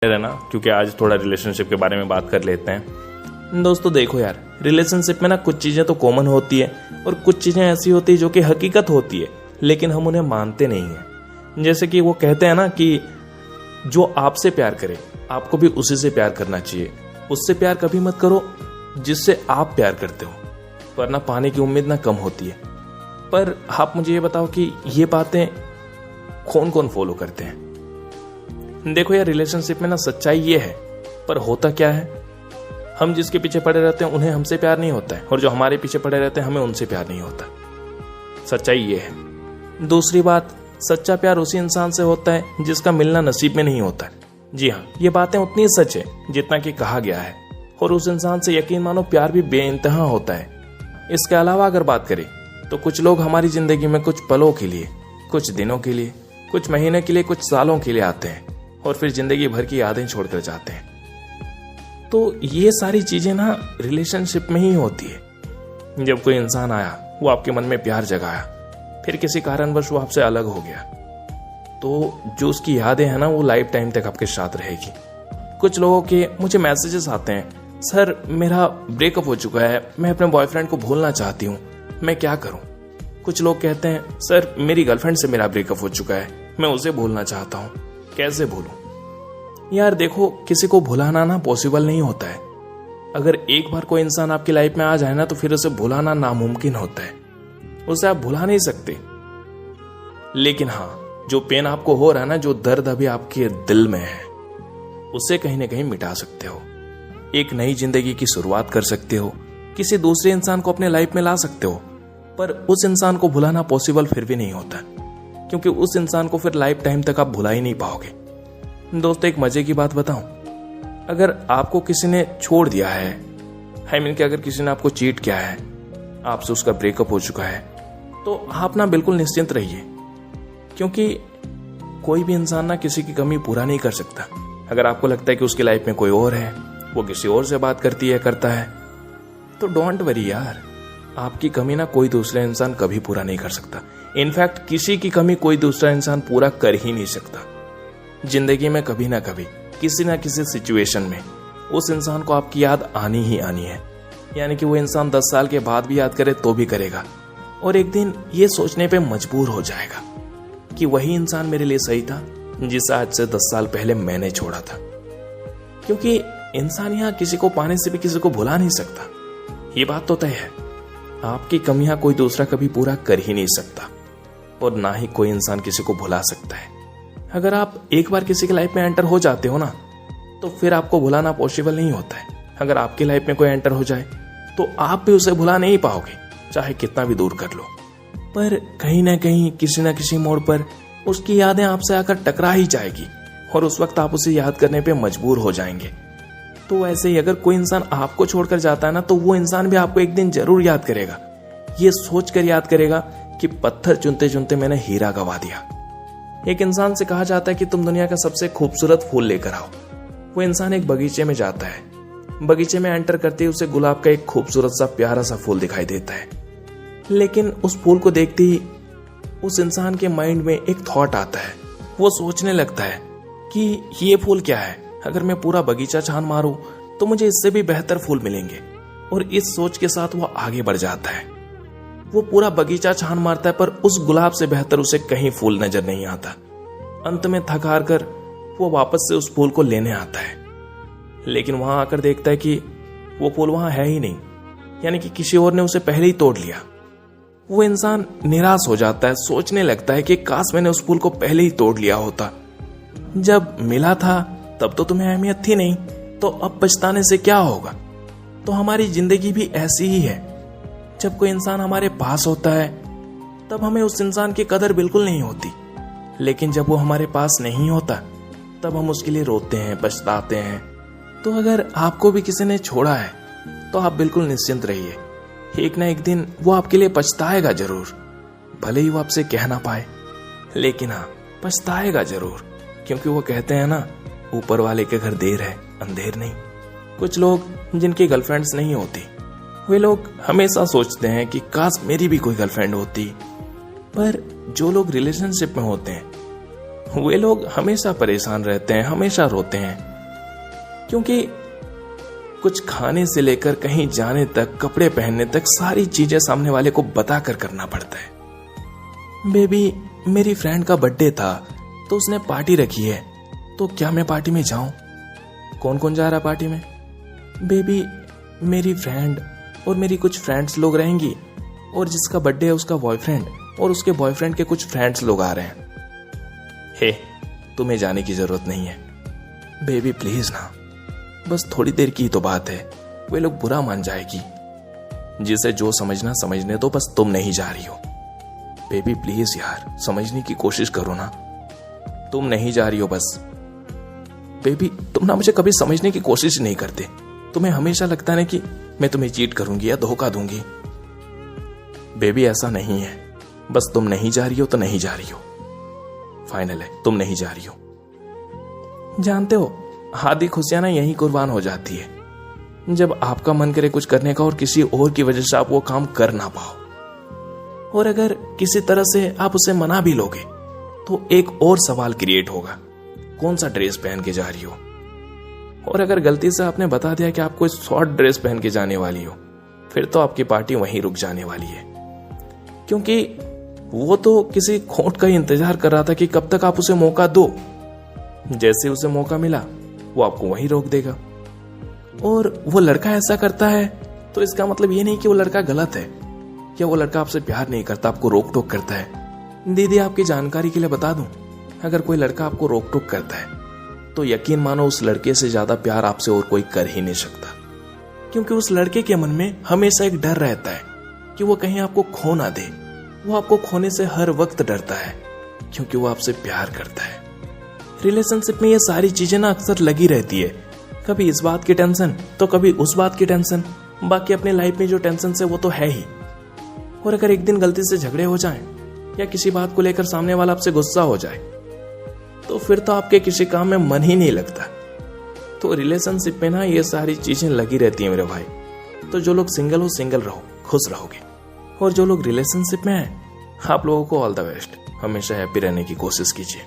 रहना, क्योंकि आज थोड़ा रिलेशनशिप के बारे में बात कर लेते हैं। दोस्तों देखो यार, रिलेशनशिप में ना कुछ चीज़ें तो कॉमन होती है और कुछ चीज़ें ऐसी होती है जो कि हकीकत होती है, लेकिन हम उन्हें मानते नहीं हैं। जैसे कि वो कहते हैं ना कि जो आपसे प्यार करे आपको भी उसी से प्यार करना चाहिए। उससे प्यार कभी मत करो जिससे आप प्यार करते हो, वरना पाने की उम्मीद ना कम होती है। पर आप मुझे ये बताओ कि ये बातें कौन कौन फॉलो करते हैं? देखो यार, रिलेशनशिप में ना सच्चाई ये है, पर होता क्या है, हम जिसके पीछे पड़े रहते हैं उन्हें हमसे प्यार नहीं होता है, और जो हमारे पीछे पड़े रहते हैं हमें उनसे प्यार नहीं होता। सच्चाई ये है। दूसरी बात, सच्चा प्यार उसी इंसान से होता है जिसका मिलना नसीब में नहीं होता है। जी हाँ, ये बातें उतनी सच है जितना कि कहा गया है, और उस इंसान से यकीन मानो प्यार भी बेइंतहा होता है। इसके अलावा अगर बात करें तो कुछ लोग हमारी जिंदगी में कुछ पलों के लिए, कुछ दिनों के लिए, कुछ महीने के लिए, कुछ सालों के लिए आते हैं और फिर जिंदगी भर की यादें छोड़कर जाते हैं। तो ये सारी चीजें ना रिलेशनशिप में ही होती है। जब कोई इंसान आया, वो आपके मन में प्यार जगाया, फिर किसी कारणवश वो आपसे अलग हो गया, तो जो उसकी यादें हैं ना वो लाइफ टाइम तक आपके साथ रहेगी। कुछ लोगों के मुझे मैसेजेस आते हैं, सर मेरा ब्रेकअप हो चुका है, मैं अपने बॉयफ्रेंड को भूलना चाहती हूँ, मैं क्या करूँ? कुछ लोग कहते हैं, सर मेरी गर्लफ्रेंड से मेरा ब्रेकअप हो चुका है, मैं उसे भूलना चाहता हूँ, कैसे भूलूं? यार देखो, किसी को भुलाना ना पॉसिबल नहीं होता है। अगर एक बार कोई इंसान आपकी लाइफ में आ जाए ना तो फिर उसे भुलाना नामुमकिन होता है, उसे आप भुला नहीं सकते। लेकिन हाँ, जो पेन आपको हो रहा है ना, जो दर्द अभी आपके दिल में है, उसे कहीं ना कहीं मिटा सकते हो। एक नई जिंदगी की शुरुआत कर सकते हो, किसी दूसरे इंसान को अपने लाइफ में ला सकते हो, पर उस इंसान को भुलाना पॉसिबल फिर भी नहीं होता, क्योंकि उस इंसान को फिर लाइफ टाइम तक आप भुला ही नहीं पाओगे। दोस्तों एक मजे की बात बताऊं, अगर आपको किसी ने छोड़ दिया है, कि अगर किसी ने आपको चीट किया है, आपसे उसका ब्रेकअप हो चुका है, तो आप ना बिल्कुल निश्चिंत रहिए, क्योंकि कोई भी इंसान ना किसी की कमी पूरा नहीं कर सकता। अगर आपको लगता है कि उसकी लाइफ में कोई और है, वो किसी और से बात करती है, करता है, तो डोंट वरी यार, आपकी कमी ना कोई दूसरा इंसान कभी पूरा नहीं कर सकता। इनफैक्ट किसी की कमी कोई दूसरा इंसान पूरा कर ही नहीं सकता। जिंदगी में कभी ना कभी, किसी ना किसी सिचुएशन में उस इंसान को आपकी याद आनी ही आनी है। यानी कि वो इंसान 10 साल के बाद भी याद करे तो भी करेगा, और एक दिन ये सोचने पे मजबूर हो जाएगा कि वही इंसान मेरे लिए सही था जिसे आज से 10 साल पहले मैंने छोड़ा था। क्योंकि इंसान यहाँ किसी को पाने से भी किसी को भुला नहीं सकता, ये बात तो तय है। आपकी कमियां कोई दूसरा कभी पूरा कर ही नहीं सकता, और ना ही कोई इंसान किसी को भुला सकता है। अगर आप एक बार किसी की लाइफ में एंटर हो जाते हो ना, तो फिर आपको भुलाना पॉसिबल नहीं होता है। अगर आपकी लाइफ में कोई एंटर हो जाए तो आप भी उसे भुला नहीं पाओगे, चाहे कितना भी दूर कर लो। पर कहीं ना कहीं, किसी ना किसी मोड़ पर उसकी यादें आपसे आकर टकरा ही जाएगी, और उस वक्त आप उसे याद करने पे मजबूर हो जाएंगे। तो वैसे ही अगर कोई इंसान आपको छोड़कर जाता है ना, तो वो इंसान भी आपको एक दिन जरूर याद करेगा। ये सोचकर याद करेगा कि पत्थर चुनते चुनते मैंने हीरा गवा दिया। एक इंसान से कहा जाता है कि तुम दुनिया का सबसे खूबसूरत फूल लेकर आओ। वो इंसान एक बगीचे में जाता है। बगीचे में एंटर करते ही उसे गुलाब का एक खूबसूरत सा प्यारा सा फूल दिखाई देता है। लेकिन उस फूल को देखते ही उस इंसान के माइंड में एक थॉट आता है। वो सोचने लगता है कि ये फूल क्या है, अगर मैं पूरा बगीचा छान मारूं तो मुझे इससे भी बेहतर फूल मिलेंगे। और इस सोच के साथ वो आगे बढ़ जाता है। वो पूरा बगीचा छान मारता है, पर उस गुलाब से बेहतर उसे कहीं फूल नजर नहीं आता। अंत में थक हार कर वो वापस से उस फूल को लेने आता है, लेकिन वहां आकर देखता है कि वो फूल वहां है ही नहीं, यानी कि किसी और ने उसे पहले ही तोड़ लिया। वो इंसान निराश हो जाता है, सोचने लगता है कि काश मैंने उस फूल को पहले ही तोड़ लिया होता। जब मिला था तब तो तुम्हें अहमियत थी नहीं, तो अब पछताने से क्या होगा? तो हमारी जिंदगी भी ऐसी ही है। जब कोई इंसान हमारे पास होता है तब हमें उस इंसान की कदर बिल्कुल नहीं होती, लेकिन जब वो हमारे पास नहीं होता तब हम उसके लिए रोते हैं, पछताते हैं। तो अगर आपको भी किसी ने छोड़ा है तो आप बिल्कुल निश्चिंत रहिए, एक ना एक दिन वो आपके लिए पछताएगा जरूर। भले ही वो आपसे कह ना पाए, लेकिन हाँ, पछताएगा जरूर। क्योंकि वो कहते हैं ना, ऊपर वाले के घर देर है अंधेर नहीं। कुछ लोग जिनकी गर्लफ्रेंड्स नहीं होती, वे लोग हमेशा सोचते हैं कि काश मेरी भी कोई गर्लफ्रेंड होती। पर जो लोग रिलेशनशिप में होते हैं वे लोग हमेशा परेशान रहते हैं, हमेशा रोते हैं, क्योंकि कुछ खाने से लेकर कहीं जाने तक, कपड़े पहनने तक सारी चीजें सामने वाले को बताकर करना पड़ता है। बेबी, मेरी फ्रेंड का बर्थडे था तो उसने पार्टी रखी है, तो क्या मैं पार्टी में जाऊं? कौन कौन जा रहा पार्टी में? बेबी, मेरी फ्रेंड और मेरी कुछ फ्रेंड्स लोग रहेंगी, और जिसका बर्थडे है उसका बॉयफ्रेंड और उसके बॉयफ्रेंड के कुछ फ्रेंड्स लोग आ रहे हैं। हे, तुम्हें जाने की जरूरत नहीं है। बेबी प्लीज ना, बस थोड़ी देर की ही तो बात है, वे लोग बुरा मान जाएगी। जिसे जो समझना समझने दो, बस तुम नहीं जा रही हो। बेबी प्लीज यार, समझने की कोशिश करो ना। तुम नहीं जा रही हो बस। बेबी, तुम ना मुझे कभी समझने की कोशिश नहीं करते। तुम्हें हमेशा लगता है ना कि मैं तुम्हें चीट करूंगी या धोखा दूंगी। बेबी ऐसा नहीं है, बस तुम नहीं जा रही हो तो नहीं जा रही हो। फाइनल है, तुम नहीं जा रही हो। जानते हो, आधी खुशियां ना यहीं कुर्बान हो जाती है जब आपका मन करे कुछ करने का और किसी और की वजह से आप वो काम कर ना पाओ। और अगर किसी तरह से आप उसे मना भी लोगे तो एक और सवाल क्रिएट होगा, कौन सा ड्रेस पहन के जा रही हो? और अगर गलती से आपने बता दिया कि आप कोई शॉर्ट ड्रेस पहन के जाने वाली हो, फिर तो आपकी पार्टी वहीं रुक जाने वाली है, क्योंकि वो तो किसी खोट का ही इंतजार कर रहा था कि कब तक आप उसे मौका दो। जैसे उसे मौका मिला वो आपको वहीं रोक देगा। और वो लड़का ऐसा करता है तो इसका मतलब ये नहीं कि वो लड़का गलत है या वो लड़का आपसे प्यार नहीं करता, आपको रोक टोक करता है। दीदी, आपकी जानकारी के लिए बता दूं, अगर कोई लड़का आपको रोक टोक करता है तो यकीन मानो उस लड़के से ज्यादा प्यार आपसे और कोई कर ही नहीं सकता, क्योंकि उस लड़के के मन में हमेशा एक डर रहता है कि वो कहीं आपको खो ना दे। वो आपको खोने से हर वक्त डरता है, क्योंकि वो आपसे प्यार करता है। रिलेशनशिप में ये सारी चीजें ना अक्सर लगी रहती है, कभी इस बात की टेंशन तो कभी उस बात की टेंशन। बाकी अपने लाइफ में जो टेंशन है वो तो है ही। और अगर एक दिन गलती से झगड़े हो जाएं या किसी बात को लेकर सामने वाला आपसे गुस्सा हो जाए तो फिर तो आपके किसी काम में मन ही नहीं लगता। तो रिलेशनशिप में ना ये सारी चीजें लगी रहती हैं मेरे भाई। तो जो लोग सिंगल हो, सिंगल रहो, खुश रहोगे। और जो लोग रिलेशनशिप में हैं, आप लोगों को ऑल द बेस्ट। हमेशा हैप्पी रहने की कोशिश कीजिए।